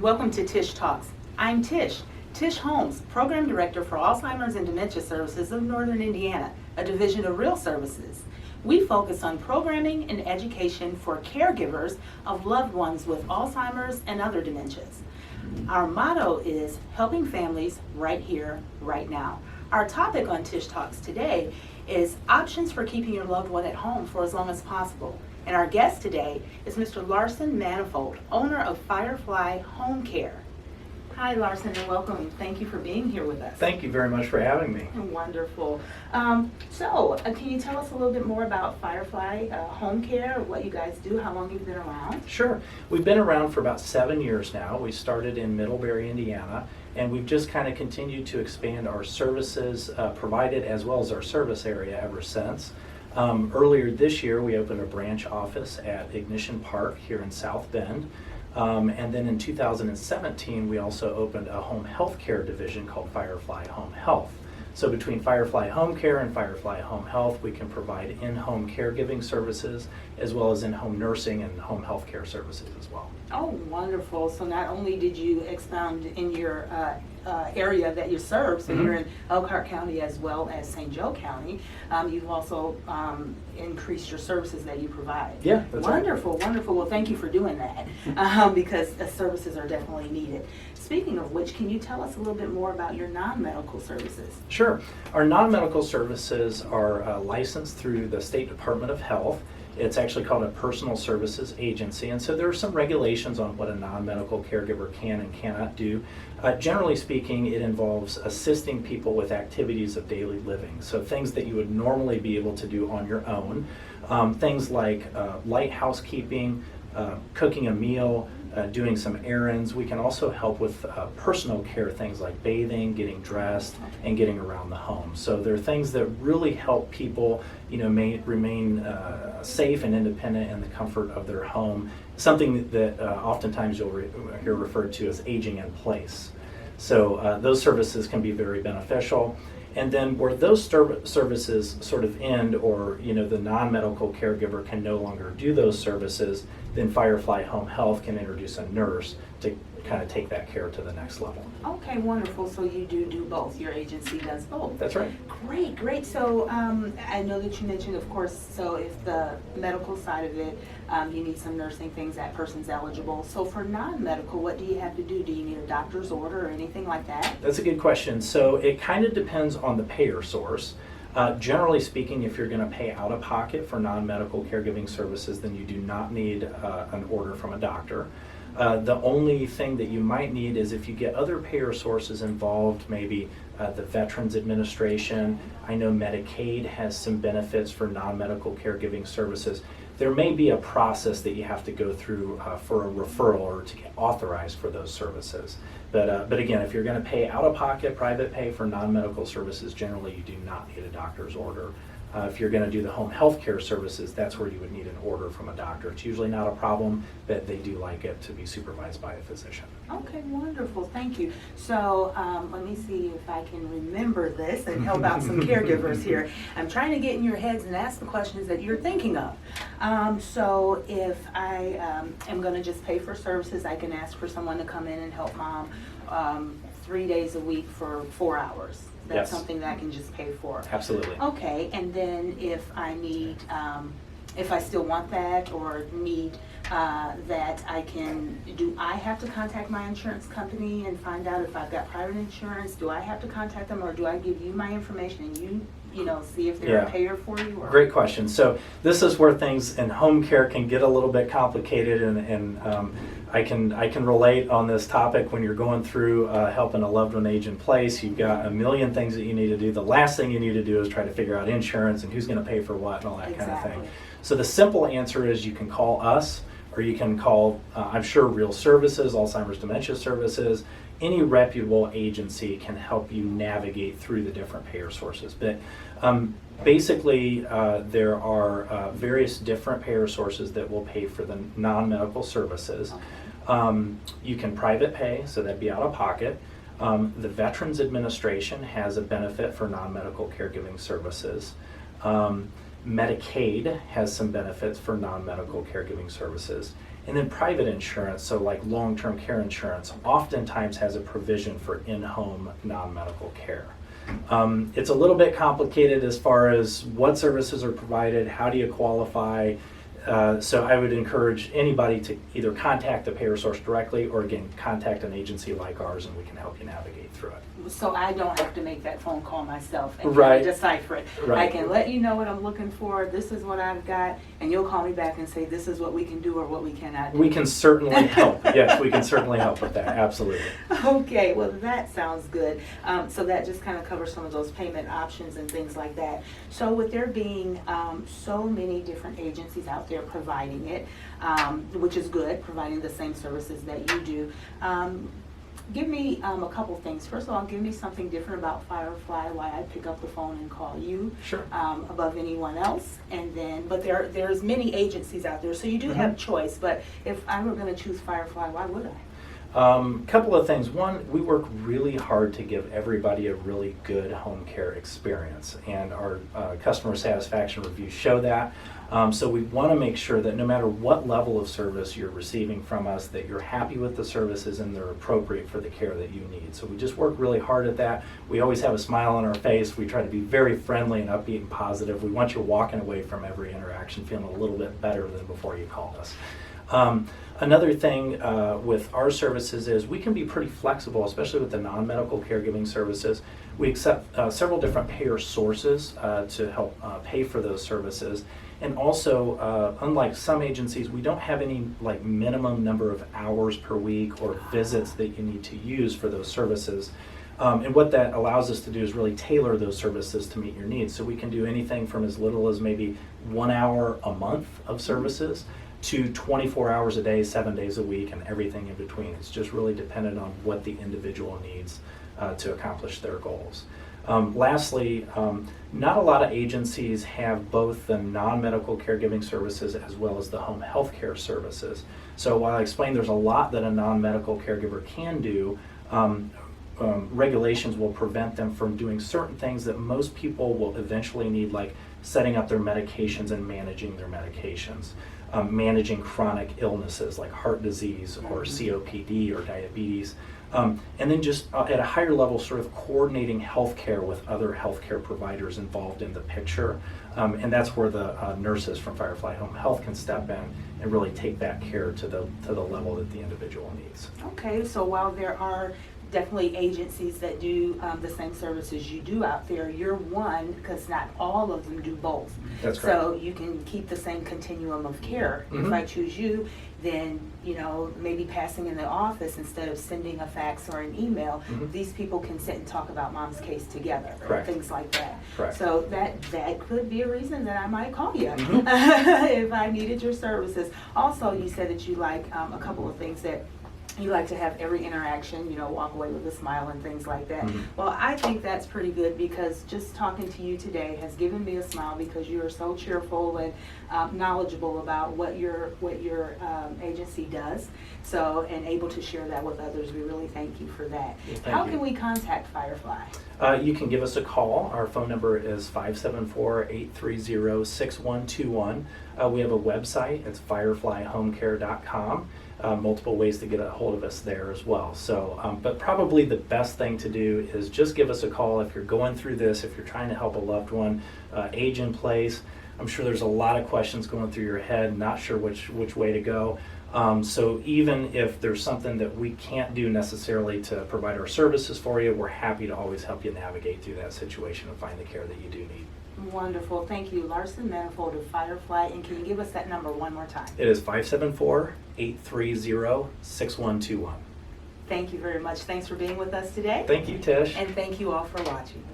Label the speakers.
Speaker 1: Welcome to Tish Talks. I'm Tish Holmes, Program Director for Alzheimer's and Dementia Services of Northern Indiana, a division of Real Services. We focus on programming and education for caregivers of loved ones with Alzheimer's and other dementias. Our motto is helping families right here, right now. Our topic on Tish Talks today is options for keeping your loved one at home for as long as possible. And our guest today is Mr. Larson Manifold, owner of Firefly Homecare. Hi, Larson, and welcome. Thank you for being here with us.
Speaker 2: Thank you very much for having me.
Speaker 1: Wonderful. Can you tell us a little bit more about Firefly Homecare, what you guys do, how long you've been around?
Speaker 2: Sure. We've been around for about 7 years now. We started in Middlebury, Indiana, and we've just kind of continued to expand our services provided as well as our service area ever since. Earlier this year, we opened a branch office at Ignition Park here in South Bend. And then in 2017, we also opened a home health care division called Firefly Home Health. So between Firefly Home Care and Firefly Home Health, we can provide in-home caregiving services as well as in-home nursing and home health care services as well.
Speaker 1: Oh, wonderful. So not only did you expound in your area that you serve, so you're in Elkhart County as well as St. Joe County, you've also increased your services that you provide.
Speaker 2: Yeah, that's
Speaker 1: wonderful, right. Wonderful. Well, thank you for doing that because services are definitely needed. Speaking of which, can you tell us a little bit more about your non-medical services?
Speaker 2: Sure. Our non-medical services are licensed through the State Department of Health. It's actually called a personal services agency, and so there are some regulations on what a non-medical caregiver can and cannot do. Generally speaking, it involves assisting people with activities of daily living, so things that you would normally be able to do on your own. Things like light housekeeping, cooking a meal, doing some errands. We can also help with personal care, things like bathing, getting dressed, and getting around the home. So there are things that really help people, remain safe and independent in the comfort of their home. Something that oftentimes you'll hear referred to as aging in place. So those services can be very beneficial. And then where those services sort of end, or the non-medical caregiver can no longer do those services, then Firefly Home Health can introduce a nurse to kind of take that care to the next level.
Speaker 1: Okay, wonderful. So you do both. Your agency does both.
Speaker 2: That's right.
Speaker 1: Great. So I know that you mentioned, of course, so if the medical side of it, you need some nursing things, that person's eligible. So for non-medical, what do you have to do? Do you need a doctor's order or anything like that?
Speaker 2: That's a good question. So it kind of depends on the payer source. Generally speaking, if you're going to pay out of pocket for non-medical caregiving services, then you do not need an order from a doctor. The only thing that you might need is if you get other payer sources involved, maybe the Veterans Administration. I know Medicaid has some benefits for non-medical caregiving services. There may be a process that you have to go through for a referral or to get authorized for those services. But again, if you're going to pay out of pocket, private pay for non-medical services, generally you do not need a doctor's order. If you're going to do the home health care services, that's where you would need an order from a doctor. It's usually not a problem, but they do like it to be supervised by a physician.
Speaker 1: Okay, wonderful. Thank you. So let me see if I can remember this and help out some caregivers here. I'm trying to get in your heads and ask the questions that you're thinking of. So if I am going to just pay for services, I can ask for someone to come in and help mom 3 days a week for 4 hours. That's something that I can just pay for.
Speaker 2: Absolutely.
Speaker 1: Okay, and then if I need, if I still want that or need that, do I have to contact my insurance company and find out if I've got private insurance? Do I have to contact them, or do I give you my information and you see if they're a payer for you? Or?
Speaker 2: Great question. So this is where things in home care can get a little bit complicated, and I can relate on this topic. When you're going through helping a loved one age in place, you've got a million things that you need to do. The last thing you need to do is try to figure out insurance and who's going to pay for what and all that kind of thing. So the simple answer is you can call us, or you can call, I'm sure, Real Services, Alzheimer's Dementia Services. Any reputable agency can help you navigate through the different payer sources. But basically, there are various different payer sources that will pay for the non-medical services. You can private pay, so that'd be out of pocket. The Veterans Administration has a benefit for non-medical caregiving services. Medicaid has some benefits for non-medical caregiving services. And then private insurance, so like long-term care insurance, oftentimes has a provision for in-home non-medical care. It's a little bit complicated as far as what services are provided, how do you qualify. So I would encourage anybody to either contact the payer source directly or again, contact an agency like ours and we can help you navigate through it.
Speaker 1: So I don't have to make that phone call myself and
Speaker 2: Right.
Speaker 1: decipher it.
Speaker 2: Right.
Speaker 1: I can let you know what I'm looking for, this is what I've got, and you'll call me back and say this is what we can do or what we cannot do.
Speaker 2: We can certainly help. Yes, we can certainly help with that, absolutely.
Speaker 1: Okay, well that sounds good. So that just kind of covers some of those payment options and things like that. So with there being so many different agencies out there providing it, which is good, providing the same services that you do, give me a couple things. First of all, give me something different about Firefly, why I pick up the phone and call you
Speaker 2: Sure.
Speaker 1: above anyone else. And then, but there's many agencies out there, so you do have choice. But if I were going to choose Firefly, why would I?
Speaker 2: Couple of things. One, we work really hard to give everybody a really good home care experience, and our customer satisfaction reviews show that. So we want to make sure that no matter what level of service you're receiving from us, that you're happy with the services and they're appropriate for the care that you need. So we just work really hard at that. We always have a smile on our face. We try to be very friendly and upbeat and positive. We want you walking away from every interaction feeling a little bit better than before you called us. Another thing with our services is we can be pretty flexible, especially with the non-medical caregiving services. We accept several different payer sources to help pay for those services. And also, unlike some agencies, we don't have any like minimum number of hours per week or visits that you need to use for those services. And what that allows us to do is really tailor those services to meet your needs. So we can do anything from as little as maybe 1 hour a month of services to 24 hours a day, 7 days a week, and everything in between. It's just really dependent on what the individual needs to accomplish their goals. Lastly, not a lot of agencies have both the non-medical caregiving services as well as the home health care services. So while I explained there's a lot that a non-medical caregiver can do, regulations will prevent them from doing certain things that most people will eventually need, like setting up their medications and managing their medications, managing chronic illnesses like heart disease or COPD or diabetes, and then just at a higher level sort of coordinating healthcare with other healthcare providers involved in the picture. And that's where the nurses from Firefly Home Health can step in and really take that care to the level that the individual needs.
Speaker 1: Okay, so while there are definitely agencies that do the same services you do out there, you're one, because not all of them do both.
Speaker 2: That's correct.
Speaker 1: So you can keep the same continuum of care. If I choose you, then, you know, maybe passing in the office instead of sending a fax or an email, these people can sit and talk about mom's case together,
Speaker 2: Correct.
Speaker 1: and things like that.
Speaker 2: Correct.
Speaker 1: So that could be a reason that I might call you if I needed your services. Also, you said that you like a couple of things that you like to have every interaction, you know, walk away with a smile and things like that. Well, I think that's pretty good, because just talking to you today has given me a smile, because you are so cheerful and knowledgeable about what your agency does. So, and able to share that with others. We really thank you for that. How can we contact Firefly?
Speaker 2: You can give us a call. Our phone number is 574-830-6121. We have a website. It's fireflyhomecare.com. Multiple ways to get a hold of us there as well. So, but probably the best thing to do is just give us a call if you're going through this, if you're trying to help a loved one age in place. I'm sure there's a lot of questions going through your head, not sure which way to go. So even if there's something that we can't do necessarily to provide our services for you, we're happy to always help you navigate through that situation and find the care that you do need.
Speaker 1: Wonderful. Thank you. Larson Manifold of Firefly. And can you give us that number one more time?
Speaker 2: It is 574-830-6121.
Speaker 1: Thank you very much. Thanks for being with us today.
Speaker 2: Thank you, Tish.
Speaker 1: And thank you all for watching.